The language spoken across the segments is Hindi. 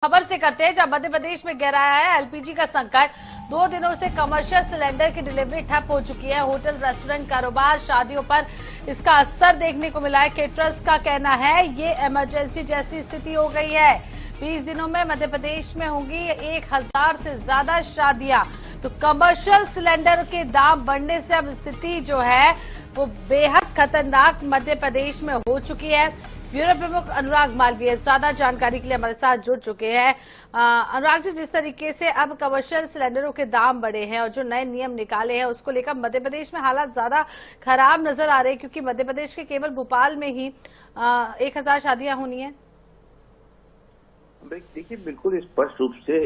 खबर से करते हैं, जहां मध्य प्रदेश में गहराया है एलपीजी का संकट। 2 दिनों से कमर्शियल सिलेंडर की डिलीवरी ठप हो चुकी है। होटल, रेस्टोरेंट, कारोबार, शादियों पर इसका असर देखने को मिला है। केटरर्स का कहना है ये इमरजेंसी जैसी स्थिति हो गई है। 20 दिनों में मध्य प्रदेश में होंगी 1000 से ज्यादा शादियां। तो कमर्शियल सिलेंडर के दाम बढ़ने से अब स्थिति जो है वो बेहद खतरनाक मध्य प्रदेश में हो चुकी है। ब्यूरो प्रमुख अनुराग मालवीय ज्यादा जानकारी के लिए हमारे साथ जुड़ चुके हैं। अनुराग जी, जिस तरीके से अब कमर्शियल सिलेंडरों के दाम बढ़े हैं और जो नए नियम निकाले हैं उसको लेकर मध्य प्रदेश में हालात ज्यादा खराब नजर आ रहे हैं, क्योंकि मध्य प्रदेश के केवल भोपाल में ही 1000 शादियां होनी है। देखिए, बिल्कुल स्पष्ट रूप से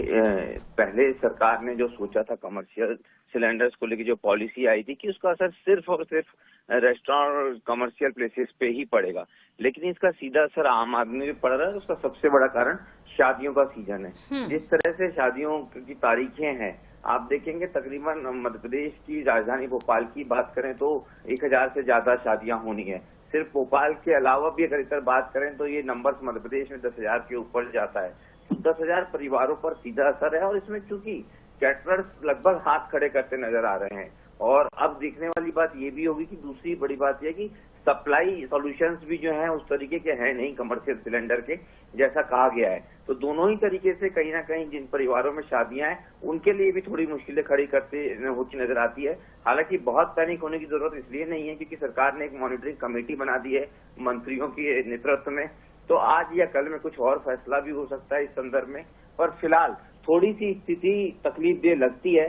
पहले सरकार ने जो सोचा था कमर्शियल सिलेंडर्स को लेकर जो पॉलिसी आई थी कि उसका असर सिर्फ और सिर्फ रेस्टोरेंट और कमर्शियल प्लेसेस पे ही पड़ेगा, लेकिन इसका सीधा असर आम आदमी पे पड़ रहा है। उसका सबसे बड़ा कारण शादियों का सीजन है। जिस तरह से शादियों की तारीखें हैं, आप देखेंगे तकरीबन मध्य प्रदेश की राजधानी भोपाल की बात करें तो 1000 से ज्यादा शादियां होनी है। सिर्फ भोपाल के अलावा भी अगर इधर बात करें तो ये नंबर मध्य प्रदेश में 10,000 के ऊपर जाता है। तो 10,000 परिवारों पर सीधा असर है, और इसमें चूंकि कैटरर्स लगभग हाथ खड़े करते नजर आ रहे हैं। और अब देखने वाली बात ये भी होगी कि दूसरी बड़ी बात यह कि सप्लाई सॉल्यूशंस भी जो हैं उस तरीके के हैं नहीं कमर्शियल सिलेंडर के, जैसा कहा गया है। तो दोनों ही तरीके से कहीं ना कहीं जिन परिवारों में शादियां हैं उनके लिए भी थोड़ी मुश्किलें खड़ी करते होती नजर आती है। हालांकि बहुत पैनिक होने की जरूरत इसलिए नहीं है क्योंकि सरकार ने एक मॉनिटरिंग कमेटी बना दी है मंत्रियों के नेतृत्व में। तो आज या कल में कुछ और फैसला भी हो सकता है इस संदर्भ में, पर फिलहाल थोड़ी सी स्थिति तकलीफदेह लगती है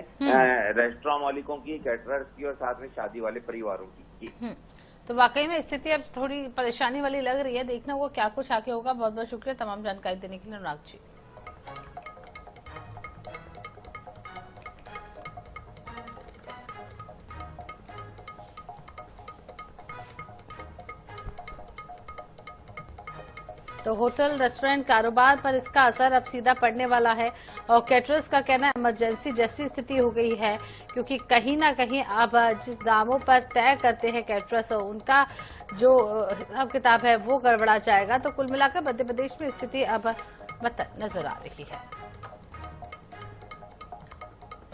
रेस्टोरेंट मालिकों की, कैटरर्स की और साथ में शादी वाले परिवारों की। तो वाकई में स्थिति अब थोड़ी परेशानी वाली लग रही है। देखना होगा क्या कुछ आगे होगा। बहुत बहुत शुक्रिया तमाम जानकारी देने के लिए अनुराग जी। तो होटल, रेस्टोरेंट, कारोबार पर इसका असर अब सीधा पड़ने वाला है। और कैटरर्स का कहना है इमरजेंसी जैसी स्थिति हो गई है, क्योंकि कहीं ना कहीं अब जिस दामों पर तय करते हैं कैटरर्स, उनका जो हिसाब किताब है वो गड़बड़ा जाएगा। तो कुल मिलाकर मध्य प्रदेश में स्थिति अब बदतर नजर आ रही है।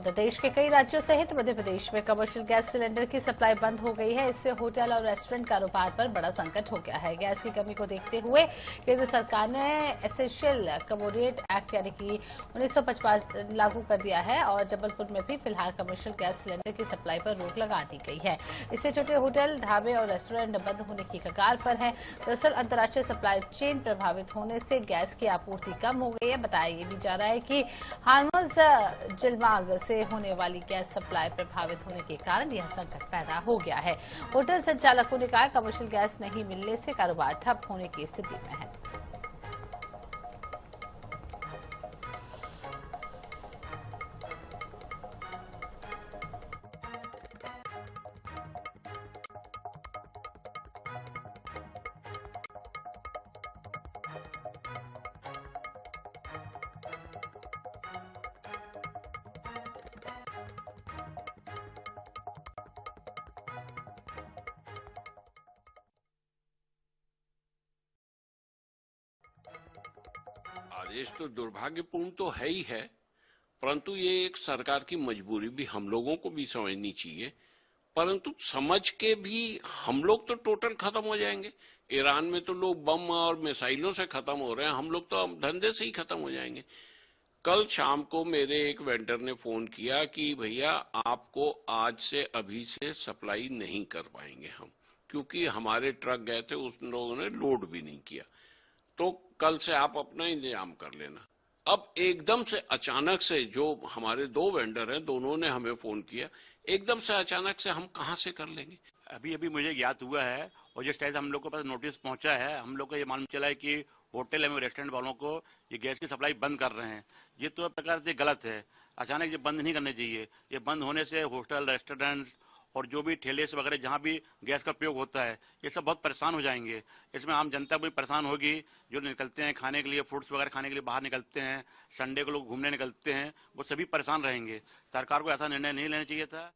देश के कई राज्यों सहित मध्य प्रदेश में कमर्शियल गैस सिलेंडर की सप्लाई बंद हो गई है। इससे होटल और रेस्टोरेंट कारोबार पर बड़ा संकट हो गया है। गैस की कमी को देखते हुए केंद्र सरकार ने एसेंशियल कमोडिटी एक्ट यानी कि 1955 लागू कर दिया है, और जबलपुर में भी फिलहाल कमर्शियल गैस सिलेंडर की सप्लाई पर रोक लगा दी गई है। इससे छोटे होटल, ढाबे और रेस्टोरेंट बंद होने की कगार पर है। दरअसल अंतर्राष्ट्रीय सप्लाई चेन प्रभावित होने से गैस की आपूर्ति कम हो गई है। बताया ये भी जा रहा है कि हार्मुज जलमार्ग से होने वाली गैस सप्लाई प्रभावित होने के कारण यह संकट पैदा हो गया है। होटल संचालकों ने कहा कमर्शियल गैस नहीं मिलने से कारोबार ठप होने की स्थिति में है। आदेश तो दुर्भाग्यपूर्ण तो है ही है, परंतु ये एक सरकार की मजबूरी भी हम लोगों को भी समझनी चाहिए। परंतु समझ के भी हम लोग तो टोटल खत्म हो जाएंगे। ईरान में तो लोग बम और मिसाइलों से खत्म हो रहे हैं, हम लोग तो धंधे से ही खत्म हो जाएंगे। कल शाम को मेरे एक वेंडर ने फोन किया कि भैया आपको आज से अभी से सप्लाई नहीं कर पाएंगे हम, क्योंकि हमारे ट्रक गए थे, उस लोगों ने लोड भी नहीं किया, तो कल से आप अपना इंतजाम कर लेना। अब एकदम से अचानक से जो हमारे 2 वेंडर हैं, दोनों ने हमें फोन किया, एकदम से अचानक से हम कहां से कर लेंगे। अभी अभी मुझे ज्ञात हुआ है, और जिस टाइम हम लोग के पास नोटिस पहुंचा है, हम लोग को ये मालूम चला है कि होटल एवं रेस्टोरेंट वालों को ये गैस की सप्लाई बंद कर रहे हैं। ये तो एक प्रकार से गलत है। अचानक ये बंद नहीं करने चाहिए। ये बंद होने से होटल, रेस्टोरेंट और जो भी ठेले से वगैरह जहाँ भी गैस का प्रयोग होता है, ये सब बहुत परेशान हो जाएंगे। इसमें आम जनता भी परेशान होगी। जो निकलते हैं खाने के लिए, फ्रूट्स वगैरह खाने के लिए बाहर निकलते हैं, संडे को लोग घूमने निकलते हैं, वो सभी परेशान रहेंगे। सरकार को ऐसा निर्णय नहीं लेना चाहिए था।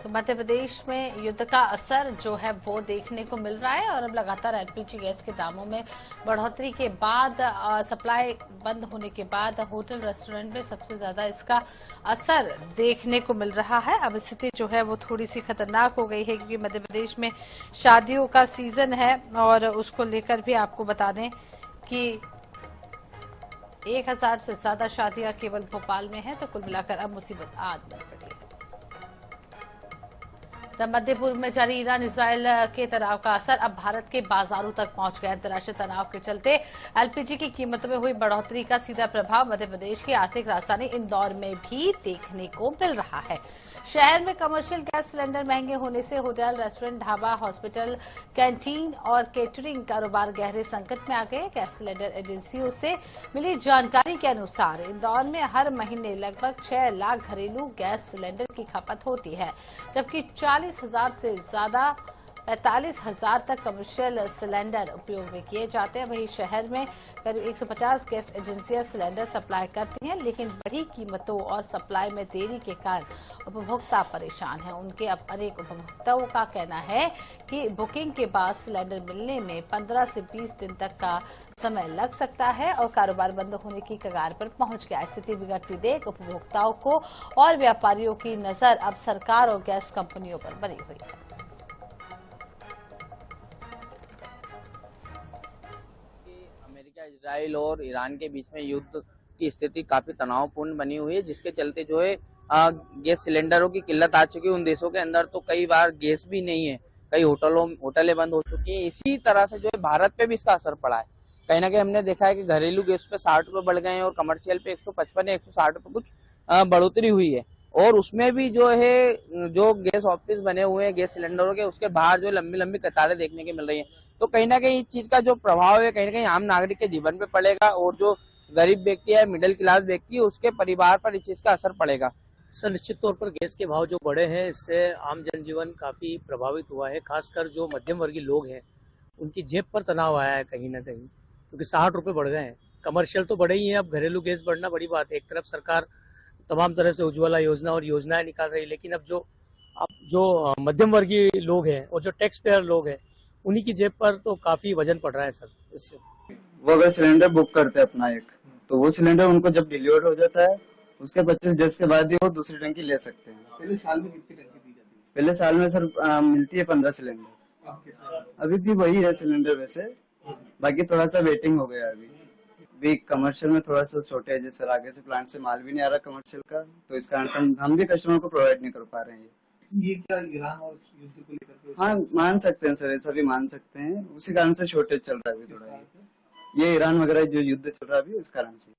तो मध्य प्रदेश में युद्ध का असर जो है वो देखने को मिल रहा है और अब लगातार एलपीजी गैस के दामों में बढ़ोतरी के बाद सप्लाई बंद होने के बाद होटल रेस्टोरेंट में सबसे ज्यादा इसका असर देखने को मिल रहा है। अब स्थिति जो है वो थोड़ी सी खतरनाक हो गई है क्योंकि मध्य प्रदेश में शादियों का सीजन है और उसको लेकर भी आपको बता दें कि 1000 से ज्यादा शादियां केवल भोपाल में हैं, तो कुल मिलाकर अब मुसीबत आज बढ़ पड़ी है। मध्य पूर्व में जारी ईरान इजरायल के तनाव का असर अब भारत के बाजारों तक पहुंच गया। अंतर्राष्ट्रीय तनाव के चलते एलपीजी की कीमतों में हुई बढ़ोतरी का सीधा प्रभाव मध्य प्रदेश की आर्थिक राजधानी इंदौर में भी देखने को मिल रहा है। शहर में कमर्शियल गैस सिलेंडर महंगे होने से hotel, restaurant, dhaba, hospital, canteen और केटरिंग कारोबार गहरे संकट में आ गए। गैस सिलेंडर एजेंसियों से मिली जानकारी के अनुसार इंदौर में हर महीने लगभग 6 लाख घरेलू गैस सिलेंडर की खपत होती है, जबकि 40,000 से ज्यादा 45,000 तक कमर्शियल सिलेंडर उपयोग में किए जाते हैं। वहीं शहर में करीब 150 गैस एजेंसियां सिलेंडर सप्लाई करती हैं, लेकिन बढ़ी कीमतों और सप्लाई में देरी के कारण उपभोक्ता परेशान हैं। उनके अब अनेक उपभोक्ताओं का कहना है कि बुकिंग के बाद सिलेंडर मिलने में 15 से 20 दिन तक का समय लग सकता है और कारोबार बंद होने की कगार पर पहुंच गया। स्थिति बिगड़ती देख उपभोक्ताओं को और व्यापारियों की नजर अब सरकार और गैस कंपनियों पर बनी हुई है। अमेरिका, इजराइल और ईरान के बीच में युद्ध की स्थिति काफी तनावपूर्ण बनी हुई है, जिसके चलते जो है गैस सिलेंडरों की किल्लत आ चुकी है। उन देशों के अंदर तो कई बार गैस भी नहीं है, कई होटलें बंद हो चुकी हैं। इसी तरह से जो है भारत पे भी इसका असर पड़ा है। कहीं ना कहीं हमने देखा है कि घरेलू गैस पे 60 रुपए बढ़ गए हैं और कमर्शियल पे 155 या 160 रुपए कुछ बढ़ोतरी हुई है। और उसमें भी जो है जो गैस ऑफिस बने हुए हैं गैस सिलेंडरों के, उसके बाहर जो लंबी लंबी कतारें देखने के मिल रही हैं। तो कहीं ना कहीं इस चीज का जो प्रभाव है कहीं ना कहीं आम नागरिक के जीवन पे पड़ेगा और जो गरीब व्यक्ति है, मिडिल क्लास व्यक्ति है, उसके परिवार पर इस चीज का असर पड़ेगा। सर, निश्चित तौर पर गैस के भाव जो बढ़े हैं इससे आम जनजीवन काफी प्रभावित हुआ है। खासकर जो मध्यम वर्गीय लोग हैं उनकी जेब पर तनाव आया है कहीं ना कहीं, क्योंकि 60 रुपए बढ़ गए हैं। कमर्शियल तो बढ़े ही हैं, अब घरेलू गैस बढ़ना बड़ी बात है। एक तरफ सरकार तमाम तरह से उज्ज्वला योजना और योजनाएं निकाल रही है, लेकिन अब जो मध्यम वर्गीय लोग हैं और जो टैक्स पेयर लोग हैं उन्हीं की जेब पर तो काफी वजन पड़ रहा है सर। इससे वो अगर सिलेंडर बुक करते हैं अपना एक, तो वो सिलेंडर उनको जब डिलीवर हो जाता है उसके 25 डेज के बाद ही वो दूसरी टंकी ले सकते हैं। पहले साल में कितनी टंकी दी जाती है? पहले साल में सर मिलती है 15 सिलेंडर। अभी भी वही है सिलेंडर वैसे, बाकी थोड़ा सा वेटिंग हो गया। अभी कमर्शियल में थोड़ा सा शॉर्टेज है सर, आगे से प्लांट से माल भी नहीं आ रहा कमर्शियल का, तो इस कारण से हम भी कस्टमर को प्रोवाइड नहीं कर पा रहे हैं। ये क्या ईरान और युद्ध को लेकर? हाँ, मान सकते हैं सर, ऐसा भी मान सकते हैं। उसी कारण से शॉर्टेज चल रहा है अभी थोड़ा। ये ईरान वगैरह जो युद्ध चल रहा है अभी, इस कारण से।